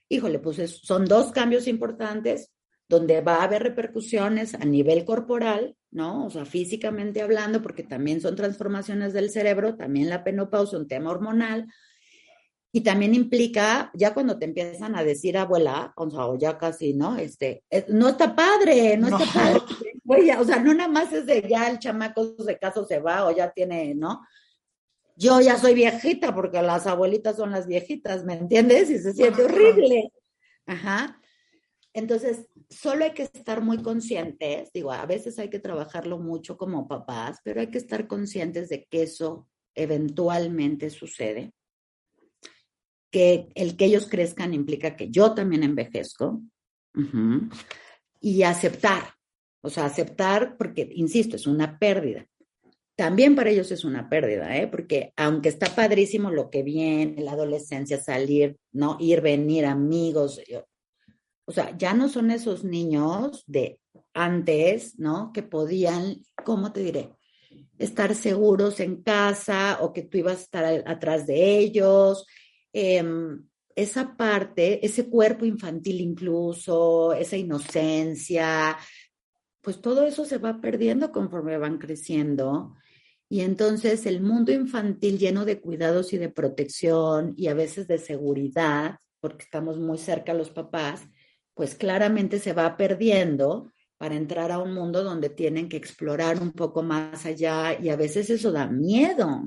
híjole, pues son dos cambios importantes donde va a haber repercusiones a nivel corporal, ¿no? O sea, físicamente hablando, porque también son transformaciones del cerebro, también la menopausia, un tema hormonal, y también implica, ya cuando te empiezan a decir abuela, o ya casi, ¿no? No está padre, no no. está padre. Oye, o sea, no nada más es de ya el chamaco de caso se va o ya tiene, ¿no? Yo ya soy viejita porque las abuelitas son las viejitas, ¿me entiendes? Y se No, siente qué horror. horrible. Ajá. Entonces, solo hay que estar muy conscientes, digo, a veces hay que trabajarlo mucho como papás, pero hay que estar conscientes de que eso eventualmente sucede, que el que ellos crezcan implica que yo también envejezco, uh-huh, y aceptar, o sea, aceptar porque, insisto, es una pérdida. También para ellos es una pérdida, ¿eh? Porque aunque está padrísimo lo que viene, la adolescencia, salir, ¿no? Ir, venir, amigos, o sea, ya no son esos niños de antes, ¿no? Que podían, ¿cómo te diré? Estar seguros en casa o que tú ibas a estar atrás de ellos. Eh, esa parte, ese cuerpo infantil incluso, esa inocencia, pues todo eso se va perdiendo conforme van creciendo. Y entonces el mundo infantil lleno de cuidados y de protección y a veces de seguridad, porque estamos muy cerca a los papás, pues claramente se va perdiendo para entrar a un mundo donde tienen que explorar un poco más allá y a veces eso da miedo,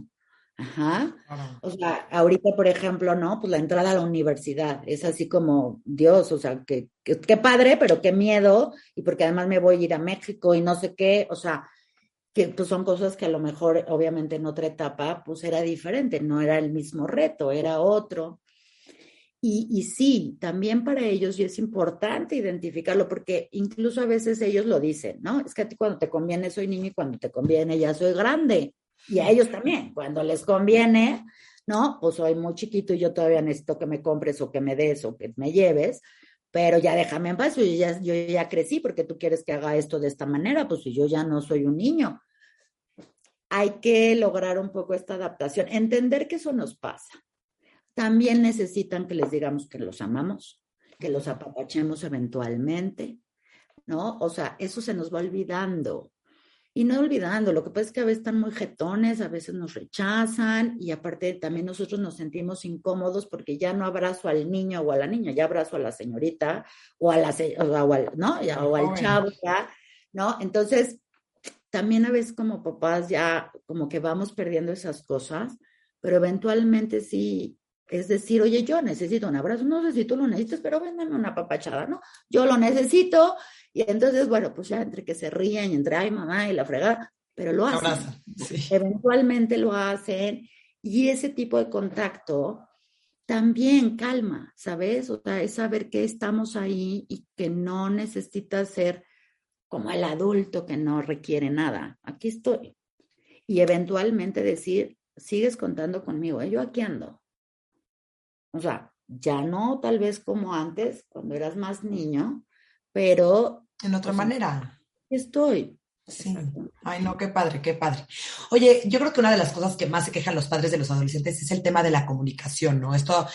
Ajá. Claro. O sea, ahorita, por ejemplo, ¿no? Pues la entrada a la universidad es así como, Dios, o sea, qué padre, pero qué miedo, y porque además me voy a ir a México y no sé qué, o sea, que pues son cosas que a lo mejor, obviamente en otra etapa, pues era diferente, no era el mismo reto, era otro. Y sí, también para ellos y es importante identificarlo porque incluso a veces ellos lo dicen, ¿no? Es que a ti cuando te conviene soy niño y cuando te conviene ya soy grande. Y a ellos también, cuando les conviene, ¿no? Pues soy muy chiquito y yo todavía necesito que me compres o que me des o que me lleves, pero ya déjame en paz, yo ya crecí porque tú quieres que haga esto de esta manera, pues si yo ya no soy un niño. Hay que lograr un poco esta adaptación, entender que eso nos pasa. También necesitan que les digamos que los amamos, que los apapachemos eventualmente, ¿no? O sea, eso se nos va olvidando. Y no olvidando, lo que pasa es que a veces están muy jetones, a veces nos rechazan y aparte también nosotros nos sentimos incómodos porque ya no abrazo al niño o a la niña, ya abrazo a la señorita o a la o al, ¿no? Ya, o al chavo, ya, ¿no? Entonces, también a veces como papás ya como que vamos perdiendo esas cosas, pero eventualmente sí, es decir, oye, yo necesito un abrazo, no sé si tú lo necesitas, pero véndame una papachada, ¿no? Yo lo necesito y entonces, bueno, pues ya entre que se ríen y entre, ay, mamá y la fregada, pero lo hacen. Abraza, sí. Eventualmente lo hacen y ese tipo de contacto también calma, ¿sabes? O sea, es saber que estamos ahí y que no necesitas ser como el adulto que no requiere nada. Aquí estoy. Y eventualmente decir, sigues contando conmigo, yo aquí ando. O sea, ya no tal vez como antes, cuando eras más niño, pero En otra pues manera. estoy. Sí. Exacto. Ay, no, qué padre, qué padre. Oye, yo creo que una de las cosas que más se quejan los padres de los adolescentes es el tema de la comunicación, ¿no? Esto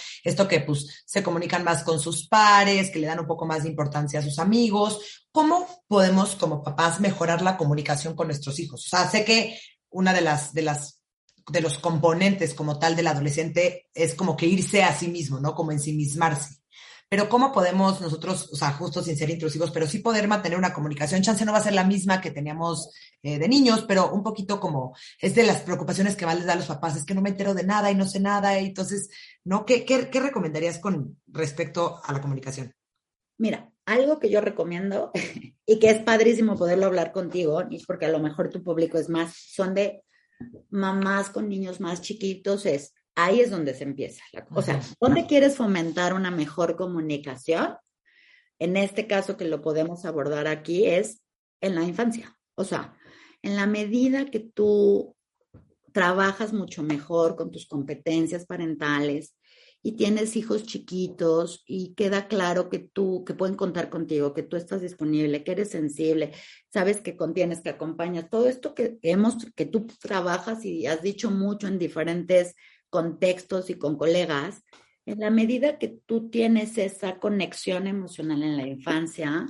que pues se comunican más con sus pares, que le dan un poco más de importancia a sus amigos. ¿Cómo podemos como papás mejorar la comunicación con nuestros hijos? O sea, sé que una de los componentes como tal del adolescente es como que irse a sí mismo, ¿no? Como ensimismarse. Pero ¿cómo podemos nosotros, o sea, justo sin ser intrusivos, pero sí poder mantener una comunicación? Chance no va a ser la misma que teníamos de niños, pero un poquito como es de las preocupaciones que más les da a los papás, es que no me entero de nada y no sé nada, y entonces, ¿no? ¿Qué recomendarías con respecto a la comunicación? Mira, algo que yo recomiendo y que es padrísimo poderlo hablar contigo, y porque a lo mejor tu público es más, son de mamás con niños más chiquitos, ahí es donde se empieza. O sea, ¿dónde quieres fomentar una mejor comunicación? En este caso que lo podemos abordar aquí es en la infancia. O sea, en la medida que tú trabajas mucho mejor con tus competencias parentales y tienes hijos chiquitos y queda claro que pueden contar contigo, que tú estás disponible, que eres sensible, sabes que contienes, que acompañas, todo esto que tú trabajas y has dicho mucho en diferentes contextos y con colegas, en la medida que tú tienes esa conexión emocional en la infancia,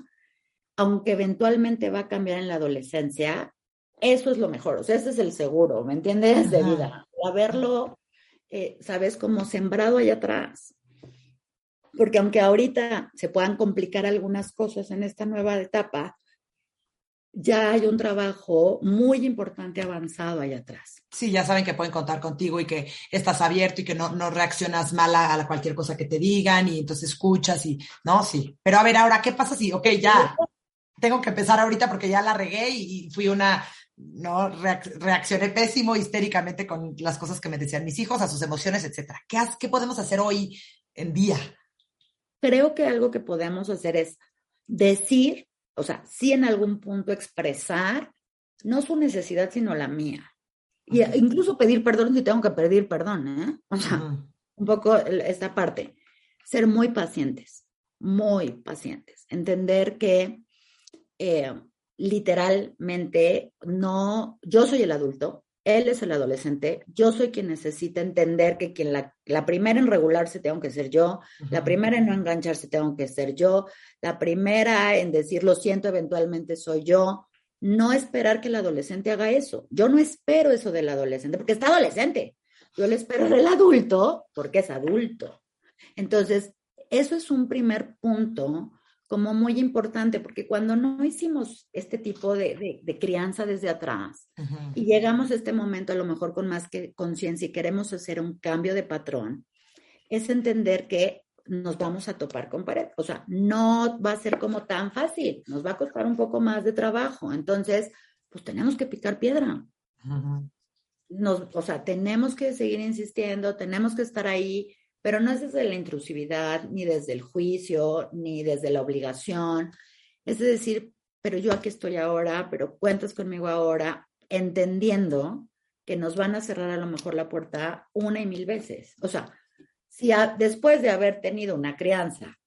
aunque eventualmente va a cambiar en la adolescencia, eso es lo mejor, o sea, ese es el seguro, ¿me entiendes? De vida, haberlo, ¿sabes? Como sembrado allá atrás. Porque aunque ahorita se puedan complicar algunas cosas en esta nueva etapa, ya hay un trabajo muy importante avanzado allá atrás. Sí, ya saben que pueden contar contigo y que estás abierto y que no reaccionas mal a cualquier cosa que te digan y entonces escuchas y, no, sí. Pero a ver, ahora, ¿qué pasa si, ok, ya, tengo que empezar ahorita porque ya la regué y fui no, reaccioné pésimo, histéricamente con las cosas que me decían mis hijos, a sus emociones, etcétera. ¿Qué podemos hacer hoy en día? Creo que algo que podemos hacer es decir, o sea, sí en algún punto expresar, no su necesidad, sino la mía. Y incluso pedir perdón si tengo que pedir perdón, ¿eh? O sea, un poco esta parte. Ser muy pacientes. Entender que literalmente no, yo soy el adulto, él es el adolescente, yo soy quien necesita entender que quien la primera en regularse tengo que ser yo, la primera en no engancharse tengo que ser yo, la primera en decir lo siento eventualmente soy yo, no esperar que el adolescente haga eso. Yo no espero eso del adolescente porque está adolescente, yo le espero del adulto porque es adulto. Entonces, eso es un primer punto como muy importante, porque cuando no hicimos este tipo de crianza desde atrás y llegamos a este momento a lo mejor con más que conciencia y queremos hacer un cambio de patrón, es entender que nos vamos a topar con pared. O sea, no va a ser como tan fácil, nos va a costar un poco más de trabajo. Entonces, pues tenemos que picar piedra. O sea, tenemos que seguir insistiendo, tenemos que estar ahí, pero no es desde la intrusividad, ni desde el juicio, ni desde la obligación. Es decir, pero yo aquí estoy ahora, pero cuentas conmigo ahora, entendiendo que nos van a cerrar a lo mejor la puerta 1,000 veces. O sea, si después de haber tenido una crianza,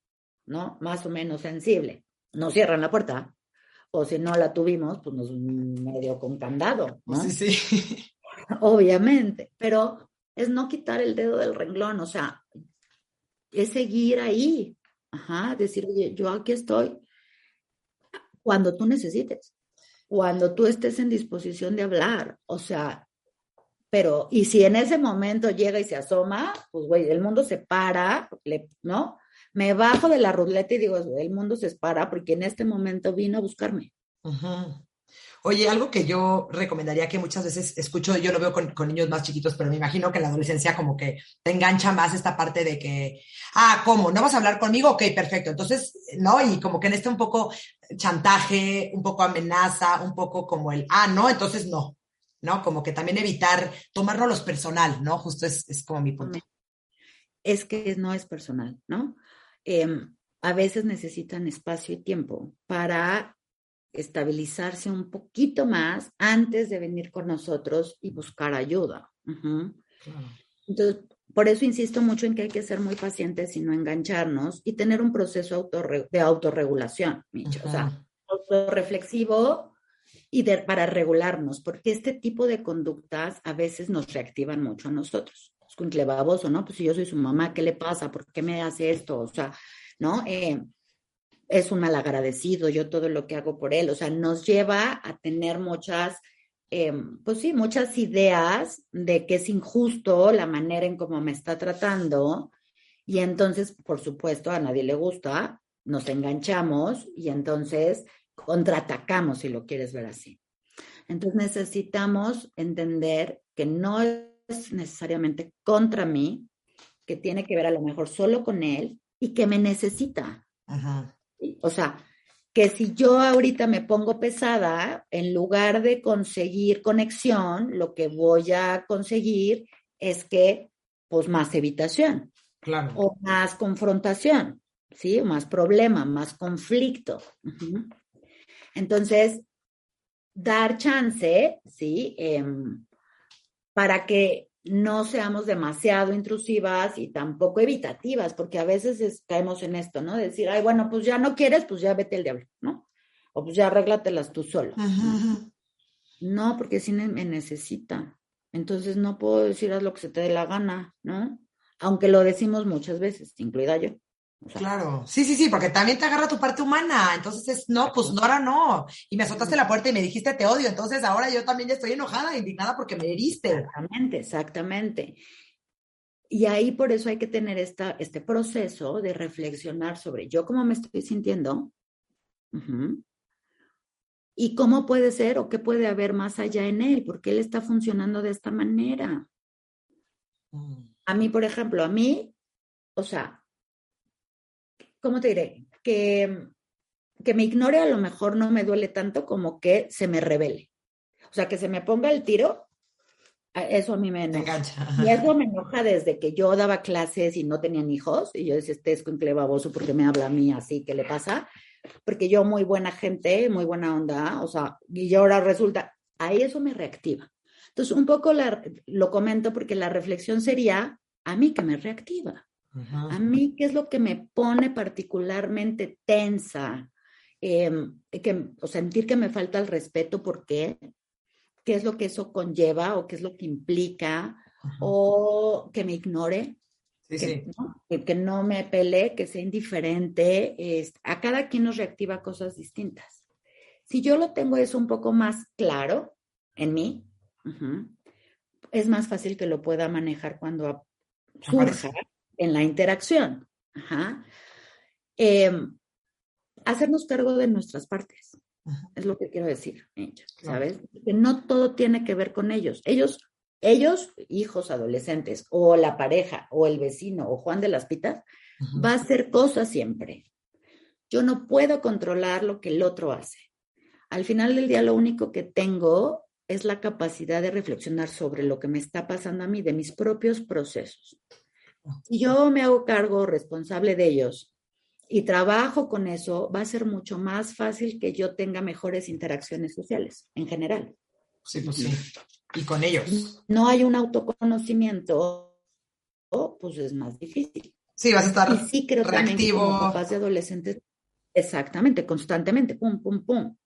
¿no? Más o menos sensible, nos cierran la puerta, o si no la tuvimos, pues nos medio con candado, ¿no? Sí, sí. Obviamente, pero es no quitar el dedo del renglón, o sea, es seguir ahí, decir, oye, yo aquí estoy cuando tú necesites, cuando tú estés en disposición de hablar, o sea, pero, y si en ese momento llega y se asoma, pues, güey, el mundo se para, ¿no? Me bajo de la ruleta y digo, el mundo se para porque en este momento vino a buscarme. Oye, algo que yo recomendaría que muchas veces escucho, yo lo veo con niños más chiquitos, pero me imagino que en la adolescencia como que te engancha más esta parte de que, ¿cómo? ¿No vas a hablar conmigo? Ok, perfecto. Entonces, ¿no? Y como que en este un poco chantaje, un poco amenaza, un poco como el, no, entonces no, ¿no? Como que también evitar tomarlo a los personal, ¿no? Justo es como mi punto. Es que no es personal, ¿no? A veces necesitan espacio y tiempo para estabilizarse un poquito más antes de venir con nosotros y buscar ayuda. Entonces, por eso insisto mucho en que hay que ser muy pacientes y no engancharnos y tener un proceso de autorregulación, Micho. O sea, autorreflexivo y para regularnos, porque este tipo de conductas a veces nos reactivan mucho a nosotros. Es un baboso, ¿no? Pues si yo soy su mamá, ¿qué le pasa? ¿Por qué me hace esto? O sea, ¿no? Es un malagradecido, yo todo lo que hago por él, o sea, nos lleva a tener muchas, pues sí, muchas ideas de que es injusto la manera en cómo me está tratando y entonces, por supuesto, a nadie le gusta, nos enganchamos y entonces contraatacamos, si lo quieres ver así. Entonces necesitamos entender que no es necesariamente contra mí, que tiene que ver a lo mejor solo con él y que me necesita. O sea, que si yo ahorita me pongo pesada, en lugar de conseguir conexión, lo que voy a conseguir es que, pues, más evitación. Claro. O más confrontación, ¿sí? O más problema, más conflicto. Entonces, dar chance, ¿sí? Para que no seamos demasiado intrusivas y tampoco evitativas, porque a veces caemos en esto, ¿no? Decir, ay, bueno, pues ya no quieres, pues ya vete al diablo, ¿no? O pues ya arréglatelas tú solo. No, porque sí me necesita. Entonces no puedo decir haz lo que se te dé la gana, ¿no? Aunque lo decimos muchas veces, incluida yo. O sea, claro, sí, porque también te agarra tu parte humana, entonces no, pues no, ahora no, y me azotaste la puerta y me dijiste te odio, entonces ahora yo también ya estoy enojada, indignada porque me heriste. Exactamente. Y ahí por eso hay que tener este proceso de reflexionar sobre yo cómo me estoy sintiendo y cómo puede ser o qué puede haber más allá en él, porque él está funcionando de esta manera. A mí, por ejemplo, o sea, ¿cómo te diré? Que me ignore a lo mejor no me duele tanto como que se me revele. O sea, que se me ponga el tiro, eso a mí me enoja. Y eso me enoja desde que yo daba clases y no tenían hijos, y yo decía, este escuincle baboso, ¿por qué me habla a mí así? ¿Qué le pasa? Porque yo muy buena gente, muy buena onda, o sea, y ahora resulta, ahí eso me reactiva. Entonces, un poco lo comento porque la reflexión sería, a mí que me reactiva. A mí, ¿qué es lo que me pone particularmente tensa? O sentir que me falta el respeto, ¿por qué? ¿Qué es lo que eso conlleva o qué es lo que implica? O que me ignore, que no me pele, que sea indiferente. A cada quien nos reactiva cosas distintas. Si yo lo tengo eso un poco más claro en mí, es más fácil que lo pueda manejar cuando surja en la interacción. hacernos cargo de nuestras partes. Es lo que quiero decir, ¿sabes? Que no todo tiene que ver con ellos. Ellos, hijos adolescentes, o la pareja, o el vecino, o Juan de las Pitas, va a hacer cosas siempre. Yo no puedo controlar lo que el otro hace. Al final del día, lo único que tengo es la capacidad de reflexionar sobre lo que me está pasando a mí, de mis propios procesos. Si yo me hago cargo responsable de ellos y trabajo con eso, va a ser mucho más fácil que yo tenga mejores interacciones sociales en general. Sí, pues sí. Y con ellos. No hay un autoconocimiento, pues es más difícil. Sí, vas a estar y sí creo reactivo. También que como papás de adolescentes, exactamente, constantemente, pum, pum, pum.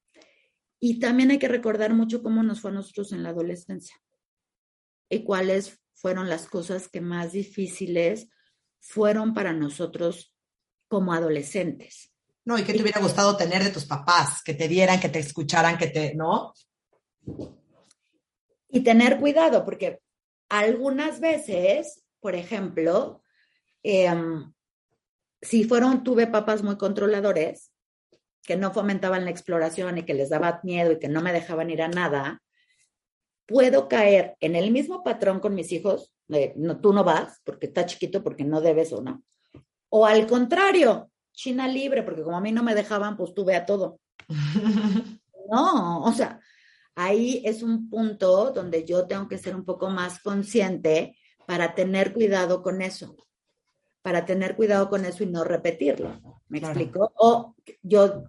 Y también hay que recordar mucho cómo nos fue a nosotros en la adolescencia y cuáles fueron las cosas que más difíciles fueron para nosotros como adolescentes. No, y que te hubiera gustado tener de tus papás, que te dieran, que te escucharan, ¿no? Y tener cuidado, porque algunas veces, por ejemplo, tuve papás muy controladores, que no fomentaban la exploración y que les daba miedo y que no me dejaban ir a nada, puedo caer en el mismo patrón con mis hijos, no, tú no vas porque está chiquito, porque no debes o no. O al contrario, China libre, porque como a mí no me dejaban, pues tú ve a todo. No, o sea, ahí es un punto donde yo tengo que ser un poco más consciente para tener cuidado con eso. Y no repetirlo. ¿Me explico? O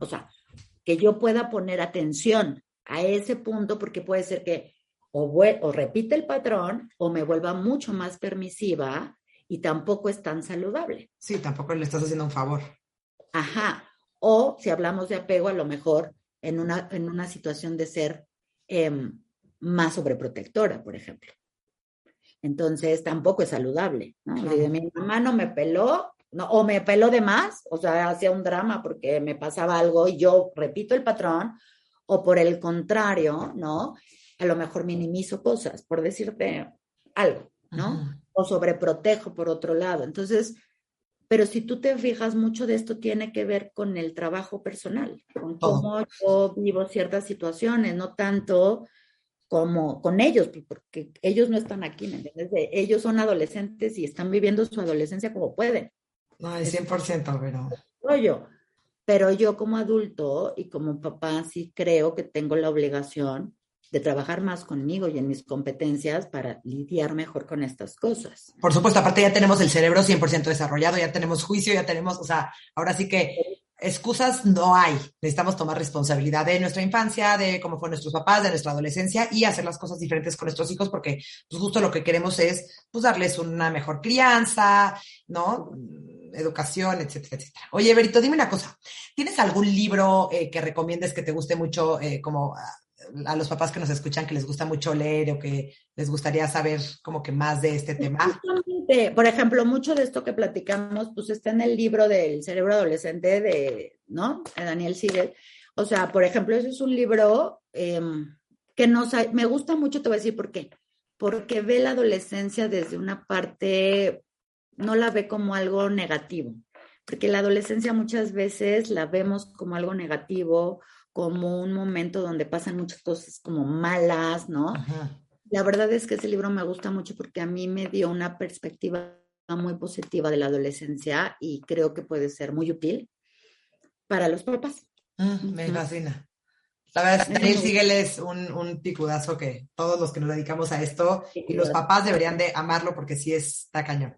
sea, que yo pueda poner atención a ese punto, porque puede ser que o repite el patrón o me vuelva mucho más permisiva y tampoco es tan saludable. Sí, tampoco le estás haciendo un favor. Ajá. O si hablamos de apego, a lo mejor en una situación de ser más sobreprotectora, por ejemplo. Entonces tampoco es saludable, ¿no? Claro. Mi mamá no me peló, no, o me peló de más, o sea, hacía un drama porque me pasaba algo y yo repito el patrón, o por el contrario, ¿no? A lo mejor minimizo cosas, por decirte algo, ¿no? Uh-huh. O sobreprotejo por otro lado. Entonces, pero si tú te fijas, mucho de esto tiene que ver con el trabajo personal, con cómo yo vivo ciertas situaciones, no tanto como con ellos, porque ellos no están aquí, ¿me entiendes? Ellos son adolescentes y están viviendo su adolescencia como pueden. No, es 100%, pero yo como adulto y como papá sí creo que tengo la obligación de trabajar más conmigo y en mis competencias para lidiar mejor con estas cosas. Por supuesto, aparte ya tenemos el cerebro 100% desarrollado, ya tenemos juicio, ya tenemos, o sea, ahora sí que excusas no hay. Necesitamos tomar responsabilidad de nuestra infancia, de cómo fueron nuestros papás, de nuestra adolescencia y hacer las cosas diferentes con nuestros hijos porque pues, justo lo que queremos es pues, darles una mejor crianza, ¿no? Educación, etcétera, etcétera. Oye, Berito, dime una cosa. ¿Tienes algún libro que recomiendes que te guste mucho como a los papás que nos escuchan que les gusta mucho leer o que les gustaría saber como que más de este tema? Por ejemplo, mucho de esto que platicamos, pues está en el libro del cerebro adolescente ¿no? De Daniel Siegel. O sea, por ejemplo, ese es un libro que me gusta mucho, te voy a decir por qué. Porque ve la adolescencia desde una parte, no la ve como algo negativo. Porque la adolescencia muchas veces la vemos como algo negativo, como un momento donde pasan muchas cosas como malas, ¿no? Ajá. La verdad es que ese libro me gusta mucho porque a mí me dio una perspectiva muy positiva de la adolescencia y creo que puede ser muy útil para los papás. Me fascina. La verdad, Daniel Siegel es un picudazo que todos los que nos dedicamos a esto y los papás deberían de amarlo porque sí está cañón.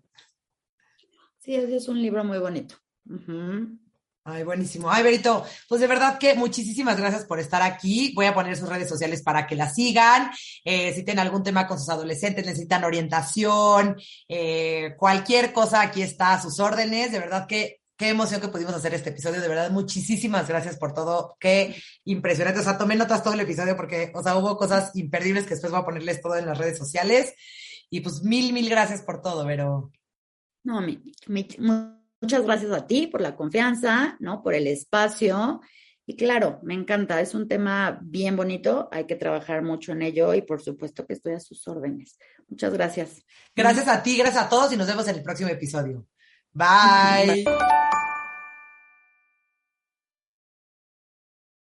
Sí, ese es un libro muy bonito. Uh-huh. Ay, buenísimo. Ay, Berito, pues de verdad que muchísimas gracias por estar aquí. Voy a poner sus redes sociales para que la sigan. Si tienen algún tema con sus adolescentes, necesitan orientación, cualquier cosa, aquí está a sus órdenes. De verdad que qué emoción que pudimos hacer este episodio. De verdad, muchísimas gracias por todo. Qué impresionante. O sea, tomé notas todo el episodio porque, o sea, hubo cosas imperdibles que después voy a ponerles todo en las redes sociales. Y pues mil gracias por todo, Vero. No, muchas gracias a ti por la confianza, ¿no? Por el espacio. Y claro, me encanta, es un tema bien bonito, hay que trabajar mucho en ello y por supuesto que estoy a sus órdenes. Muchas gracias. Gracias a ti, gracias a todos y nos vemos en el próximo episodio. Bye. Bye.